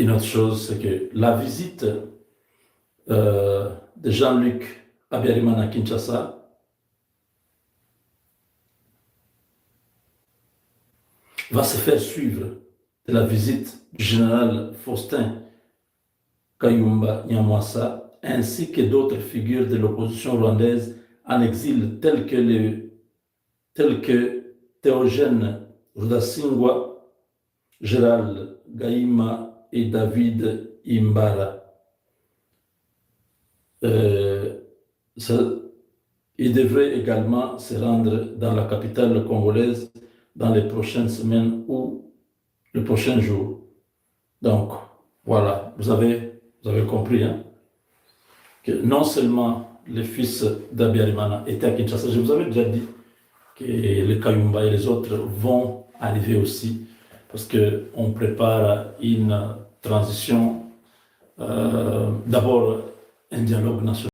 une autre chose, c'est que la visite de Jean-Luc Abiyarimana à Kinshasa va se faire suivre de la visite du général Faustin Kayumba Nyamwasa, ainsi que d'autres figures de l'opposition rwandaise en exil tels que Théogène Rudasingwa, Gérald Gaïma et David Imbara. Il devrait également se rendre dans la capitale congolaise dans les prochaines semaines ou les prochains jours. Donc, voilà, vous avez compris hein, que non seulement les fils d'Abiyarimana étaient à Kinshasa, je vous avais déjà dit que les Kayumba et les autres vont arriver aussi, parce qu'on prépare une transition, d'abord un dialogue national.